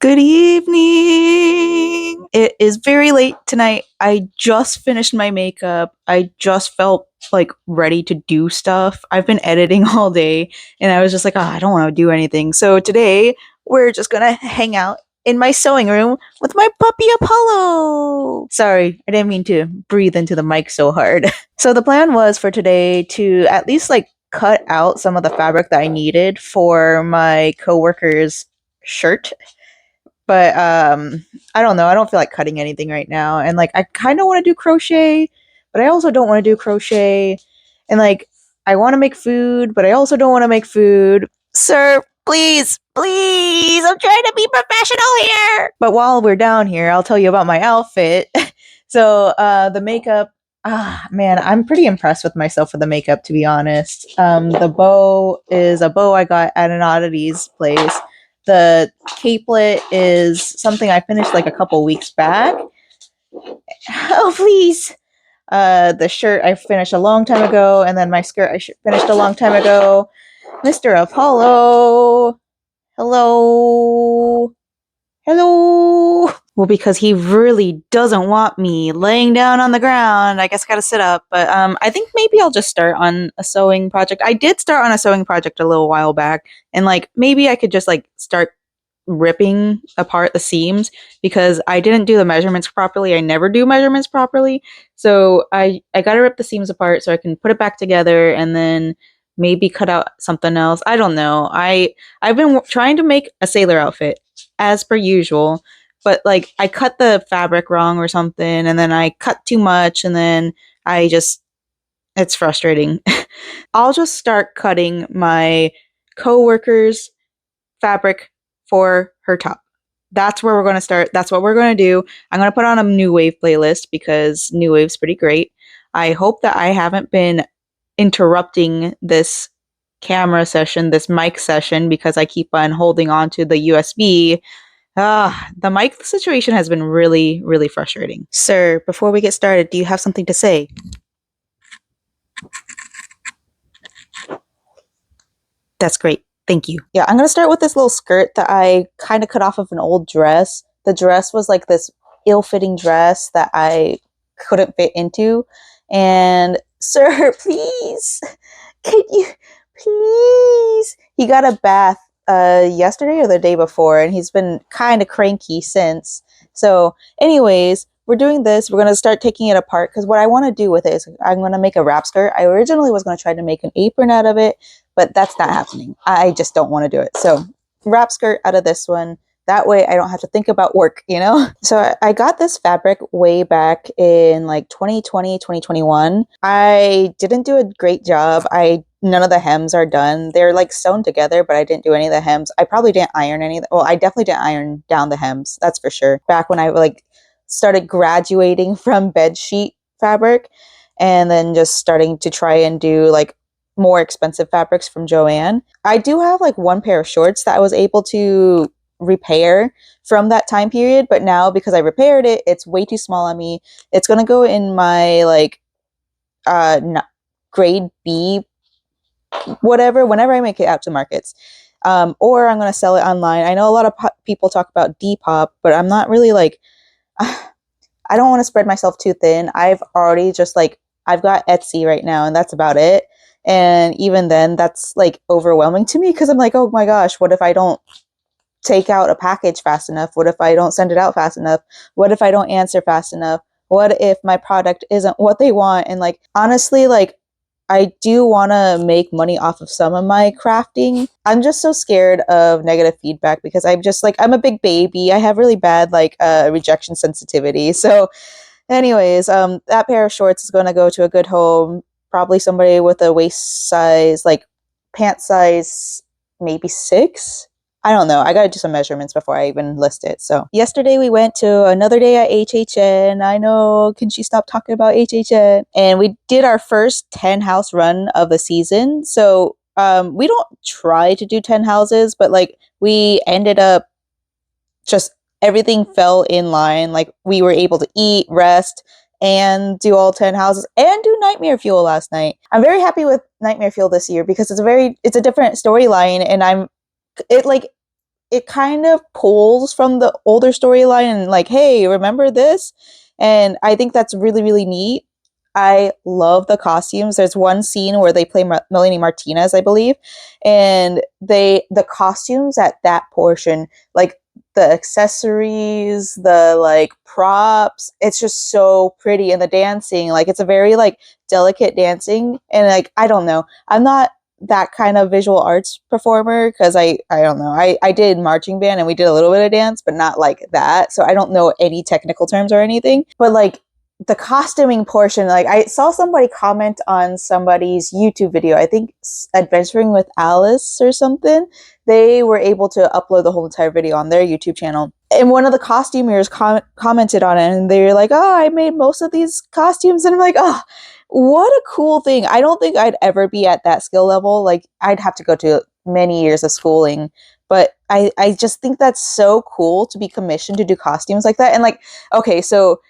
Good evening. It is very late tonight. I just finished my makeup. I just felt like ready to do stuff. I've been editing all day and I was just like, oh, I don't want to do anything. So today we're just going to hang out in my sewing room with my puppy Apollo. Sorry, I didn't mean to breathe into the mic so hard. So the plan was for today to at least like cut out some of the fabric that I needed for my coworker's shirt, but I don't know, I don't feel like cutting anything right now, and like I kind of want to do crochet, but I also don't want to do crochet, and like I want to make food, but I also don't want to make food. Sir, please, I'm trying to be professional here. But while we're down here, I'll tell you about my outfit. So the makeup, man, I'm pretty impressed with myself for the makeup, to be honest. The bow is a bow I got at an oddities place. The capelet is something I finished like a couple weeks back. Oh, please. The shirt I finished a long time ago, and then my skirt I finished a long time ago. Mr. Apollo. Hello. Hello. Well, because he really doesn't want me laying down on the ground, I guess I gotta sit up. But I think maybe I'll just start on a sewing project. I did start on a sewing project a little while back, and like maybe I could just like start ripping apart the seams because I didn't do the measurements properly. I never do measurements properly. So I got to rip the seams apart so I can put it back together and then maybe cut out something else. I don't know. I've been trying to make a sailor outfit as per usual, but like I cut the fabric wrong or something, and then I cut too much, and then I just it's frustrating. I'll just start cutting my coworkers fabric for her top. That's where we're going to start. That's what we're going to do. I'm going to put on a New Wave playlist because New Wave's pretty great. I hope that I haven't been interrupting this camera session, this mic session, because I keep on holding on to the USB. The mic situation has been really, really frustrating. Sir, before we get started, do you have something to say? That's great. Thank you. Yeah, I'm going to start with this little skirt that I kind of cut off of an old dress. The dress was like this ill-fitting dress that I couldn't fit into. And sir, please, can you please? He got a bath yesterday or the day before, and he's been kind of cranky since. So, anyways, we're doing this. We're going to start taking it apart because what I want to do with it is I'm going to make a wrap skirt. I originally was going to try to make an apron out of it, but that's not happening. I just don't want to do it. So wrap skirt out of this one. That way I don't have to think about work, you know? So I got this fabric way back in like 2020, 2021. I didn't do a great job. None of the hems are done. They're like sewn together, but I didn't do any of the hems. I probably didn't iron any of well, I definitely didn't iron down the hems. That's for sure. Back when I like started graduating from bed sheet fabric and then just starting to try and do like more expensive fabrics from Joann. I do have like one pair of shorts that I was able to repair from that time period, but now because I repaired it, it's way too small on me. It's going to go in my like grade B whatever whenever I make it out to markets. Or I'm going to sell it online. I know a lot of people talk about Depop, but I'm not really like I don't want to spread myself too thin. I've already just like I've got Etsy right now and that's about it. And even then, that's like overwhelming to me because I'm like, oh my gosh, what if I don't take out a package fast enough? What if I don't send it out fast enough? What if I don't answer fast enough? What if my product isn't what they want? And like, honestly, like, I do want to make money off of some of my crafting. I'm just so scared of negative feedback because I'm just like, I'm a big baby. I have really bad like rejection sensitivity. So anyways, that pair of shorts is going to go to a good home. Probably somebody with a waist size, like pant size, maybe 6. I don't know. I got to do some measurements before I even list it. So yesterday we went to another day at HHN. I know. Can she stop talking about HHN? And we did our first 10 house run of the season. So we don't try to do 10 houses, but like we ended up just everything fell in line. Like we were able to eat, rest, and do all 10 houses and do Nightmare Fuel last night. I'm very happy with Nightmare Fuel this year because it's a different storyline, and it like it kind of pulls from the older storyline and like, hey, remember this? And I think that's really, really neat. I love the costumes. There's one scene where they play Melanie Martinez, I believe, and the costumes at that portion, like the accessories, the like props, it's just so pretty, and the dancing, like it's a very like delicate dancing, and like I don't know, I'm not that kind of visual arts performer because I don't know, I did marching band and we did a little bit of dance, but not like that, so I don't know any technical terms or anything, but like the costuming portion, like I saw somebody comment on somebody's YouTube video, I think Adventuring with Alice or something, they were able to upload the whole entire video on their YouTube channel. And one of the costumers commented on it, and they were like, oh, I made most of these costumes. And I'm like, oh, what a cool thing. I don't think I'd ever be at that skill level. Like, I'd have to go to many years of schooling. But I just think that's so cool to be commissioned to do costumes like that. And like, okay, so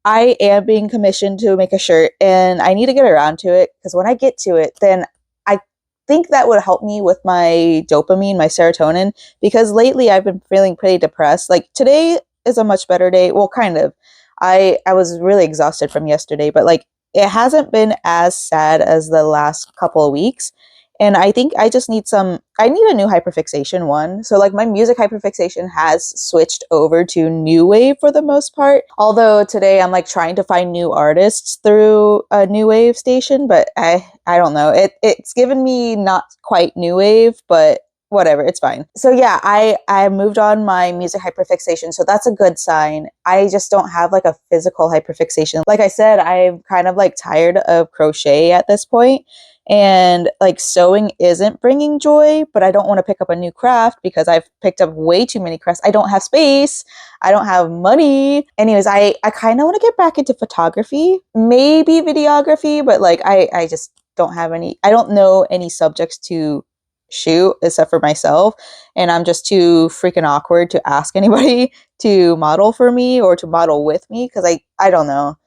I am being commissioned to make a shirt, and I need to get around to it because when I get to it, then I think that would help me with my dopamine, my serotonin, because lately I've been feeling pretty depressed. Like today is a much better day. Well, kind of. I was really exhausted from yesterday, but like it hasn't been as sad as the last couple of weeks. And I think I need a new hyperfixation one. So like my music hyperfixation has switched over to new wave for the most part. Although today I'm like trying to find new artists through a new wave station, but I don't know. It's given me not quite new wave, but whatever, it's fine. So yeah, I moved on my music hyperfixation, so that's a good sign. I just don't have like a physical hyperfixation. Like I said, I'm kind of like tired of crochet at this point, and like sewing isn't bringing joy, but I don't want to pick up a new craft because I've picked up way too many crafts. I don't have space, I don't have money. Anyways, I kind of want to get back into photography, maybe videography, but like I just don't have any, I don't know any subjects to shoot except for myself, and I'm just too freaking awkward to ask anybody to model for me or to model with me because I don't know.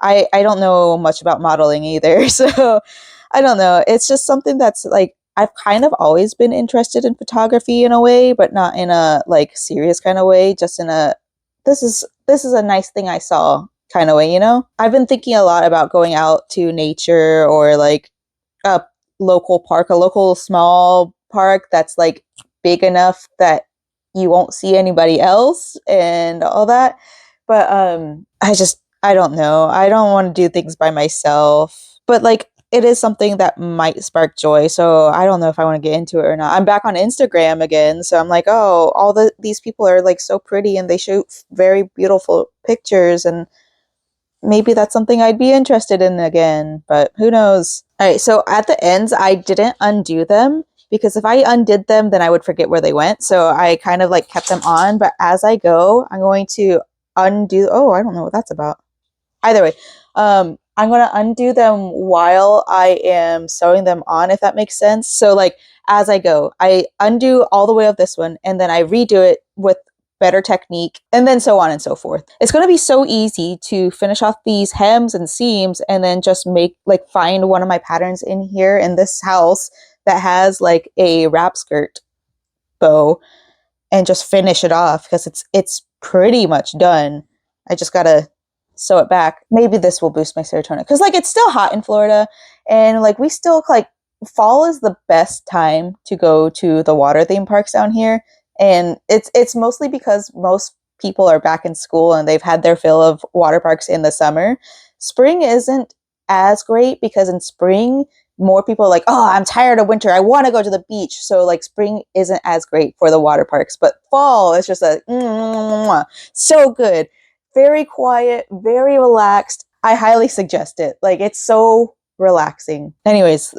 I don't know much about modeling either. So I don't know. It's just something that's like I've kind of always been interested in photography in a way, but not in a like serious kind of way, just in a this is a nice thing I saw kind of way, you know? I've been thinking a lot about going out to nature or like a local park, a local small park that's like big enough that you won't see anybody else and all that. But I don't know. I don't want to do things by myself. But like it is something that might spark joy. So I don't know if I want to get into it or not. I'm back on Instagram again, so I'm like, oh, these people are like so pretty and they shoot very beautiful pictures, and maybe that's something I'd be interested in again, but who knows? All right, so at the ends, I didn't undo them because if I undid them, then I would forget where they went. So I kind of like kept them on, but as I go, I'm going to undo. Oh, I don't know what that's about. Either way, I'm going to undo them while I am sewing them on, if that makes sense. So like as I go, I undo all the way of this one, and then I redo it with better technique, and then so on and so forth. It's going to be so easy to finish off these hems and seams and then just make like find one of my patterns in here in this house that has like a wrap skirt bow and just finish it off because it's pretty much done. I just gotta sew it back. Maybe this will boost my serotonin because like it's still hot in Florida, and like we still like fall is the best time to go to the water theme parks down here, and it's mostly because most people are back in school and they've had their fill of water parks in the summer. Spring isn't as great because in spring more people are like, oh, I'm tired of winter, I want to go to the beach. So like spring isn't as great for the water parks, but fall is just a so good, very quiet, very relaxed. I highly suggest it. Like it's so relaxing. Anyways,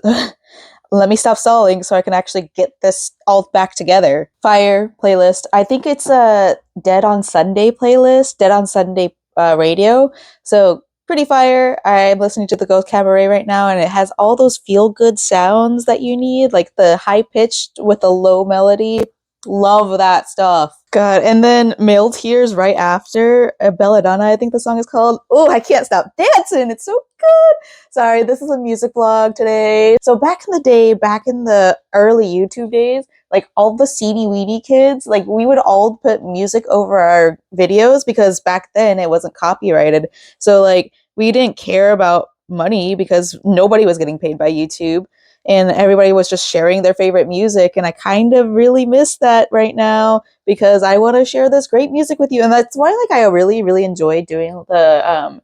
let me stop stalling so I can actually get this all back together. Fire playlist. I think it's a Dead on Sunday playlist, Dead on Sunday radio. So pretty fire. I'm listening to the Ghost Cabaret right now, and it has all those feel good sounds that you need, like the high pitched with a low melody. Love that stuff. God, and then Male Tears right after Belladonna, I think the song is called. Oh, I can't stop dancing. It's so good. Sorry, this is a music vlog today. So back in the day, back in the early YouTube days, like all the seedy weedy kids, like we would all put music over our videos because back then it wasn't copyrighted. So like we didn't care about money because nobody was getting paid by YouTube and everybody was just sharing their favorite music. And I kind of really miss that right now because I want to share this great music with you. And that's why like I really, really enjoy doing the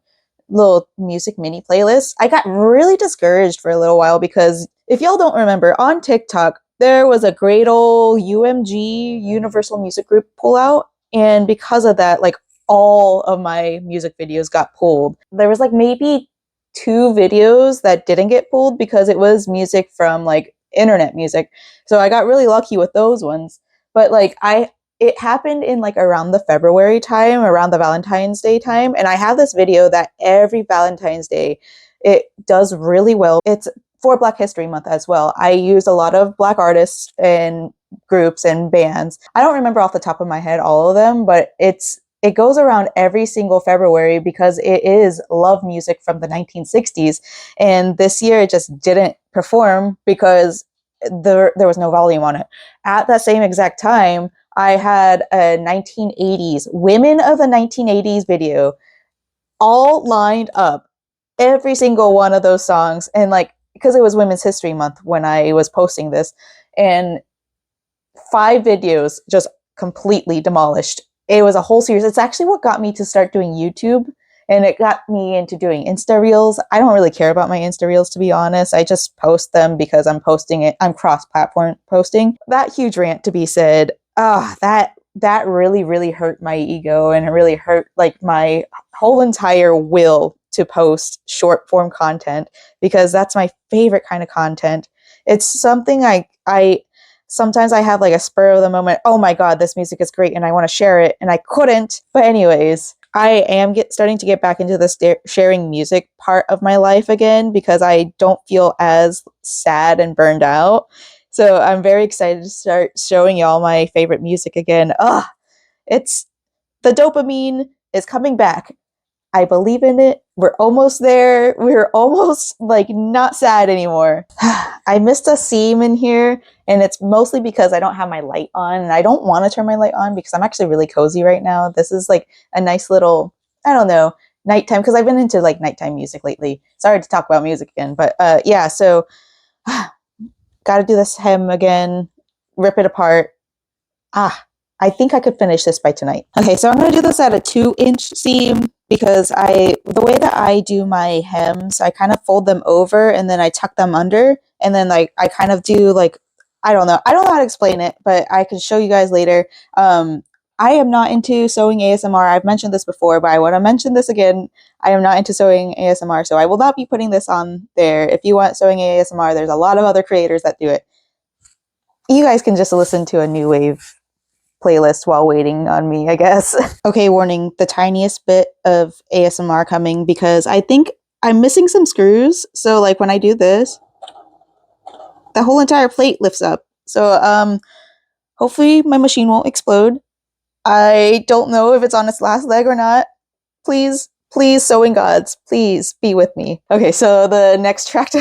little music mini playlists. I got really discouraged for a little while because if y'all don't remember, on TikTok, there was a great old UMG Universal Music Group pullout. And because of that, like all of my music videos got pulled. There was like maybe 2 videos that didn't get pulled because it was music from like internet music. So I got really lucky with those ones. But like it happened in like around the February time, around the Valentine's Day time, and I have this video that every Valentine's Day it does really well. It's for Black History Month as well. I use a lot of Black artists and groups and bands. I don't remember off the top of my head all of them, but it goes around every single February because it is love music from the 1960s. And this year it just didn't perform because there was no volume on it. At that same exact time, I had a 1980s, Women of the 1980s video all lined up, every single one of those songs. And like, because it was Women's History Month when I was posting this, and 5 videos just completely demolished. It was a whole series. It's actually what got me to start doing YouTube, and it got me into doing Insta Reels. I don't really care about my Insta Reels, to be honest. I just post them because I'm posting it. I'm cross-platform posting. That huge rant to be said, that really, really hurt my ego, and it really hurt like my whole entire will to post short form content because that's my favorite kind of content. It's something I sometimes I have like a spur of the moment, oh my God, this music is great and I want to share it. And I couldn't. But anyways, I am starting to get back into the sharing music part of my life again because I don't feel as sad and burned out. So I'm very excited to start showing y'all my favorite music again. It's the dopamine is coming back. I believe in it. We're almost there. We're almost like not sad anymore. I missed a seam in here, and it's mostly because I don't have my light on, and I don't want to turn my light on because I'm actually really cozy right now. This is like a nice little, I don't know, nighttime, because I've been into like nighttime music lately. Sorry to talk about music again, but yeah, so gotta do this hem again, rip it apart. I think I could finish this by tonight. Okay, so I'm going to do this at a 2-inch seam because the way that I do my hems, I kind of fold them over and then I tuck them under, and then like I kind of do like, I don't know how to explain it, but I can show you guys later. I am not into sewing ASMR. I've mentioned this before, but I want to mention this again. I am not into sewing ASMR, so I will not be putting this on there. If you want sewing ASMR, there's a lot of other creators that do it. You guys can just listen to a new wave playlist while waiting on me, I guess. Okay, warning, the tiniest bit of ASMR coming because I think I'm missing some screws. So like when I do this, the whole entire plate lifts up. So hopefully my machine won't explode. I don't know if it's on its last leg or not. Please, sewing gods, please be with me. Okay, so the next track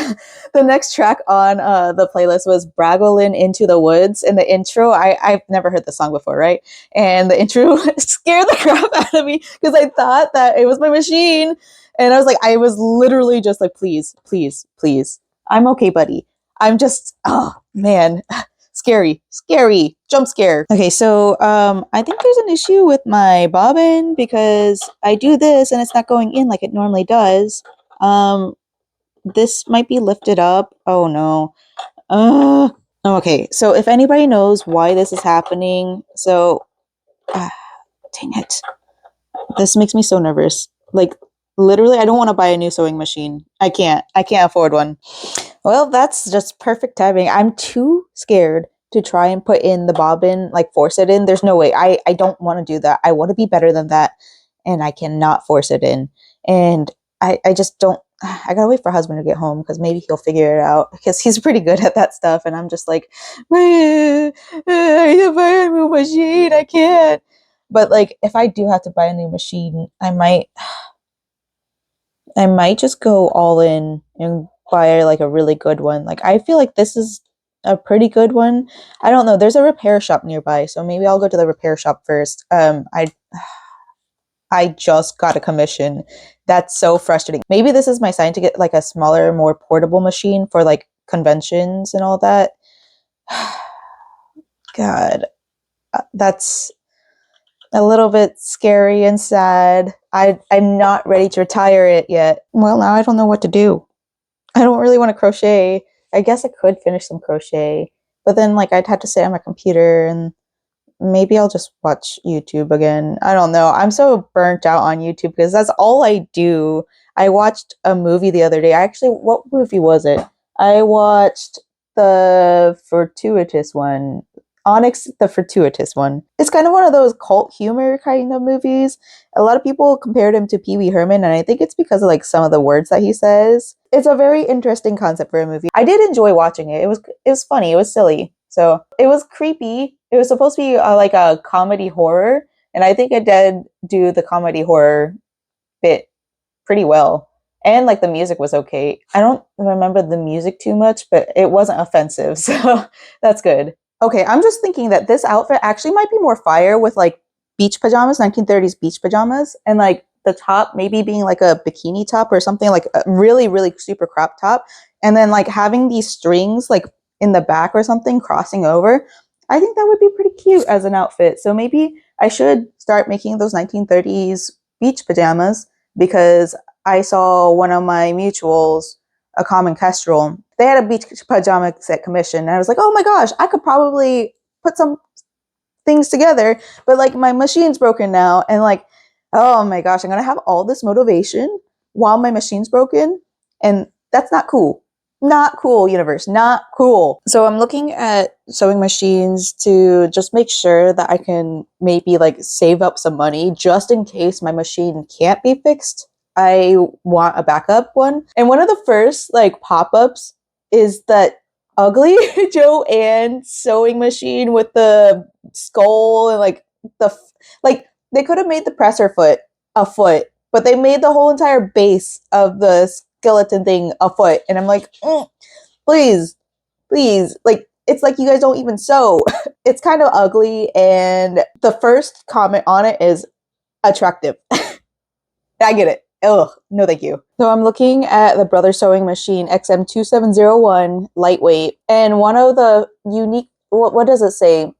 on the playlist was Bragolin Into the Woods. And the intro, I've never heard the song before, right? And the intro scared the crap out of me because I thought that it was my machine. And I was like, I was literally just like, please, I'm okay, buddy. I'm just, oh man, scary, jump scare. Okay, so I think there's an issue with my bobbin because I do this and it's not going in like it normally does. This might be lifted up. Oh no. Okay, so if anybody knows why this is happening, so dang it. This makes me so nervous. Like literally I don't want to buy a new sewing machine. I can't afford one. Well, that's just perfect timing. I'm too scared to try and put in the bobbin, like force it in. There's no way. I don't want to do that. I want to be better than that. And I cannot force it in. And I just don't, I gotta wait for husband to get home because maybe he'll figure it out because he's pretty good at that stuff. And I'm just like, I need to buy a new machine. I can't. But like, if I do have to buy a new machine, I might just go all in and buy like a really good one. Like I feel like this is a pretty good one. I don't know. There's a repair shop nearby, so maybe I'll go to the repair shop first. I just got a commission. That's so frustrating. Maybe this is my sign to get like a smaller, more portable machine for like conventions and all that. God, that's a little bit scary and sad. I'm not ready to retire it yet. Well, now I don't know what to do. I don't really want to crochet. I guess I could finish some crochet, but then like I'd have to sit on my computer and maybe I'll just watch YouTube again. I don't know. I'm so burnt out on YouTube because that's all I do. I watched a movie the other day. Actually, what movie was it? I watched the fortuitous one. Onyx the Fortuitous one. It's kind of one of those cult humor kind of movies. A lot of people compared him to Pee Wee Herman, and I think it's because of like some of the words that he says. It's a very interesting concept for a movie. I did enjoy watching it. It was funny. It was silly. So it was creepy. It was supposed to be like a comedy horror, and I think it did do the comedy horror bit pretty well. And like the music was okay. I don't remember the music too much, but it wasn't offensive, so that's good. Okay, I'm just thinking that this outfit actually might be more fire with like beach pajamas, 1930s beach pajamas, and like the top maybe being like a bikini top or something like a really, really super crop top. And then like having these strings like in the back or something crossing over. I think that would be pretty cute as an outfit. So maybe I should start making those 1930s beach pajamas because I saw one of my mutuals, a common kestrel. They had a beach pajama set commission, and I was like, oh my gosh, I could probably put some things together, but like my machine's broken now, and like, oh my gosh, I'm gonna have all this motivation while my machine's broken, and that's not cool. Not cool, universe, not cool. So I'm looking at sewing machines to just make sure that I can maybe like save up some money just in case my machine can't be fixed. I want a backup one. And one of the first like pop-ups is that ugly Joanne sewing machine with the skull and like like they could have made the presser foot a foot, but they made the whole entire base of the skeleton thing a foot, and I'm like, please, please, like it's like you guys don't even sew. It's kind of ugly, and the first comment on it is attractive. I get it. Ugh, no thank you. So I'm looking at the Brother Sewing Machine XM2701 lightweight, and one of the unique, what does it say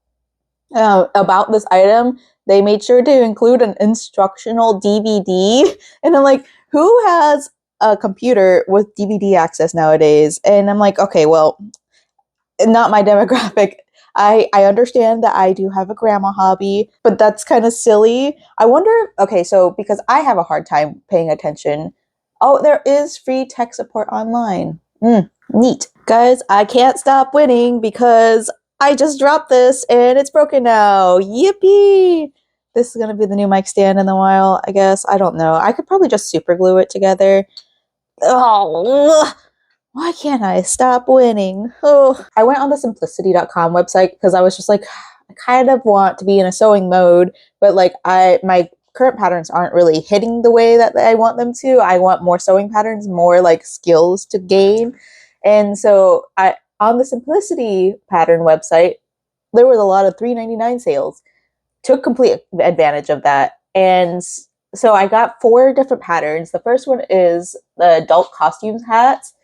about this item? They made sure to include an instructional DVD, and I'm like, who has a computer with DVD access nowadays? And I'm like, okay, well, not my demographic. I understand that I do have a grandma hobby, but that's kind of silly. I wonder, okay, so because I have a hard time paying attention. Oh, there is free tech support online. Neat. Guys, I can't stop winning because I just dropped this and it's broken now. Yippee! This is going to be the new mic stand in a while, I guess. I don't know. I could probably just super glue it together. Oh, why can't I stop winning? Oh, I went on the simplicity.com website because I was just like, I kind of want to be in a sewing mode, but like my current patterns aren't really hitting the way that I want them to. I want more sewing patterns, more like skills to gain. And so I on the Simplicity pattern website, there was a lot of $3.99 sales. Took complete advantage of that. And so I got 4 different patterns. The first one is the adult costumes hats.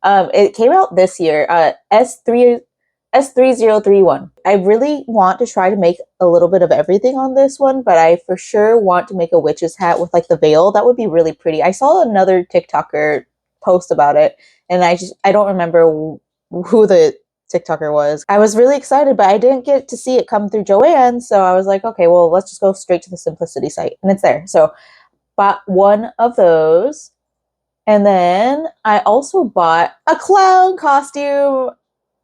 It came out this year, S3031. I really want to try to make a little bit of everything on this one, but I for sure want to make a witch's hat with like the veil. That would be really pretty. I saw another TikToker post about it, and I don't remember who the TikToker was. I was really excited, but I didn't get to see it come through Joanne, so I was like, okay, well, let's just go straight to the Simplicity site, and it's there. So bought one of those. And then I also bought a clown costume.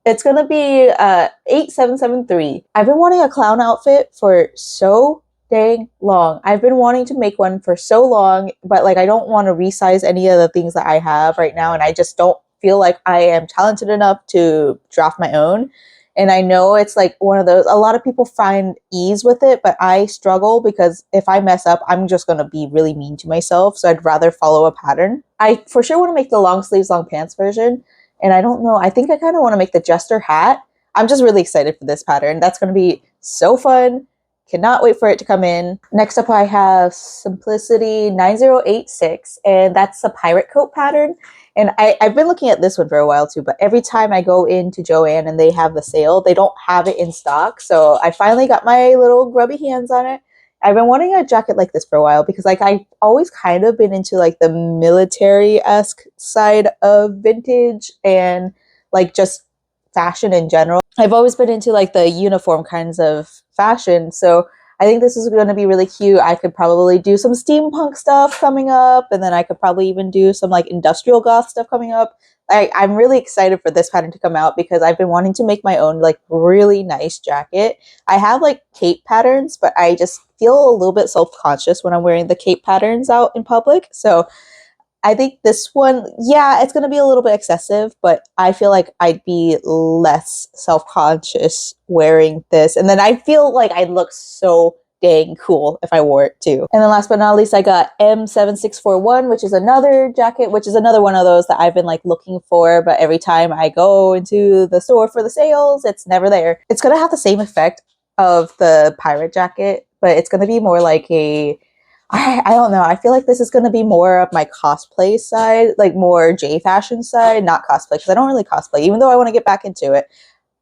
It's going to be 8773. I've been wanting a clown outfit for so dang long. I've been wanting to make one for so long, but like I don't want to resize any of the things that I have right now, and I just don't feel like I am talented enough to draft my own. And I know it's like one of those, a lot of people find ease with it, but I struggle because if I mess up, I'm just going to be really mean to myself. So I'd rather follow a pattern. I for sure want to make the long sleeves, long pants version. And I don't know, I think I kind of want to make the jester hat I'm just really excited for this pattern. That's going to be so fun. Cannot wait for it to come in. Next up, I have Simplicity 9086, and that's a pirate coat pattern. And I've been looking at this one for a while too, but every time I go into Joann and they have the sale, they don't have it in stock. So I finally got my little grubby hands on it. I've been wanting a jacket like this for a while because like I've always kind of been into like the military-esque side of vintage and like just fashion in general. I've always been into like the uniform kinds of fashion. So I think this is going to be really cute. I could probably do some steampunk stuff coming up, and then I could probably even do some like industrial goth stuff coming up. I'm really excited for this pattern to come out because I've been wanting to make my own like really nice jacket. I have like cape patterns, but I just feel a little bit self-conscious when I'm wearing the cape patterns out in public. So I think this one, yeah, it's going to be a little bit excessive, but I feel like I'd be less self-conscious wearing this. And then I feel like I'd look so dang cool if I wore it too. And then last but not least, I got M7641, which is another jacket, which is another one of those that I've been like looking for, but every time I go into the store for the sales, it's never there. It's going to have the same effect of the pirate jacket, but it's going to be more like I don't know. I feel like this is going to be more of my cosplay side, like more J fashion side, not cosplay, because I don't really cosplay, even though I want to get back into it.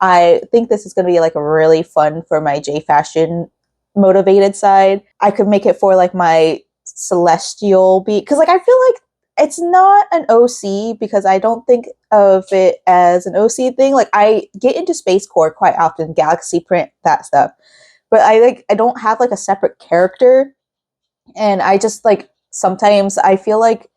I think this is going to be like really fun for my J fashion motivated side. I could make it for like my celestial beat, because like I feel like it's not an OC because I don't think of it as an OC thing. Like I get into Space Core quite often, Galaxy Print, that stuff. But I don't have like a separate character. And I just like sometimes I feel like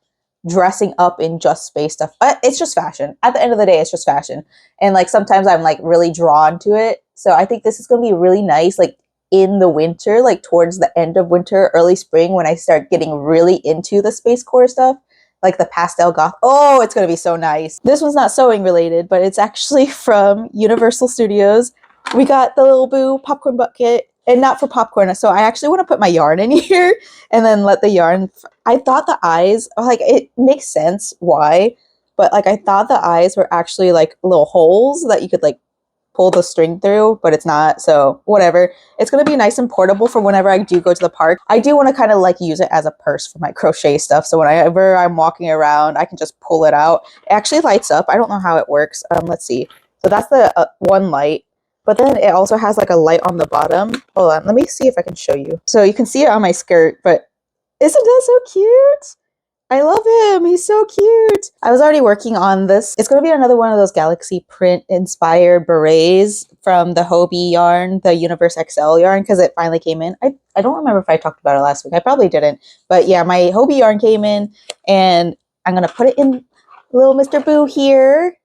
dressing up in just space stuff. But it's just fashion. At the end of the day, it's just fashion. And like sometimes I'm like really drawn to it. So I think this is gonna be really nice, like in the winter, like towards the end of winter, early spring, when I start getting really into the Space Core stuff, like the pastel goth. Oh, it's gonna be so nice. This one's not sewing related, but it's actually from Universal Studios. We got the little boo popcorn bucket, and not for popcorn. So I actually want to put my yarn in here and then let the yarn. I thought the eyes, like it makes sense why, but like I thought the eyes were actually like little holes that you could like pull the string through, but it's not. So whatever. It's going to be nice and portable for whenever I do go to the park. I do want to kind of like use it as a purse for my crochet stuff. So whenever I'm walking around, I can just pull it out. It actually lights up. I don't know how it works. Let's see. So that's the one light. But then it also has like a light on the bottom. Hold on, let me see if I can show you. So you can see it on my skirt, but isn't that so cute? I love him. He's so cute. I was already working on this. It's going to be another one of those Galaxy Print inspired berets from the Hobie yarn, the Universe XL yarn, because it finally came in. I don't remember if I talked about it last week. I probably didn't. But yeah, my Hobie yarn came in, and I'm going to put it in little Mr. Boo here.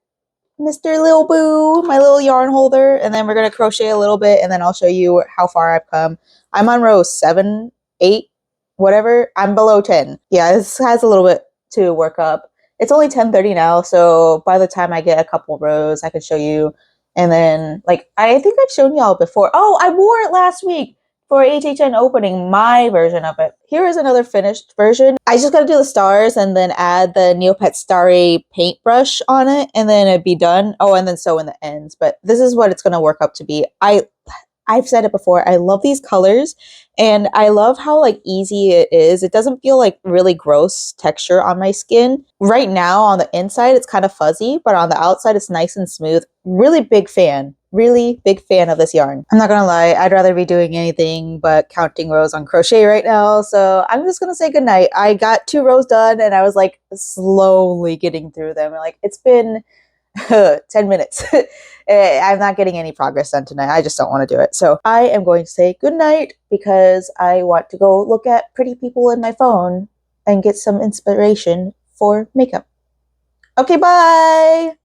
Mr. Lil Boo, my little yarn holder, and then we're going to crochet a little bit, and then I'll show you how far I've come. I'm on row 7, 8, whatever. I'm below 10. Yeah, this has a little bit to work up. It's only 10:30 now, so by the time I get a couple rows, I can show you. And then, like, I think I've shown y'all before. Oh, I wore it last week for HHN opening, my version of it. Here is another finished version. I just gotta do the stars and then add the Neopet Starry paintbrush on it, and then it'd be done. Oh, and then sew in the ends. But this is what it's gonna work up to be. I've said it before, I love these colors, and I love how like easy it is. It doesn't feel like really gross texture on my skin. Right now on the inside, it's kind of fuzzy, but on the outside, it's nice and smooth. Really big fan of this yarn. I'm not gonna lie, I'd rather be doing anything but counting rows on crochet right now. So I'm just gonna say goodnight. I got 2 rows done and I was like slowly getting through them. Like it's been 10 minutes. I'm not getting any progress done tonight. I just don't want to do it. So I am going to say goodnight because I want to go look at pretty people in my phone and get some inspiration for makeup. Okay, bye!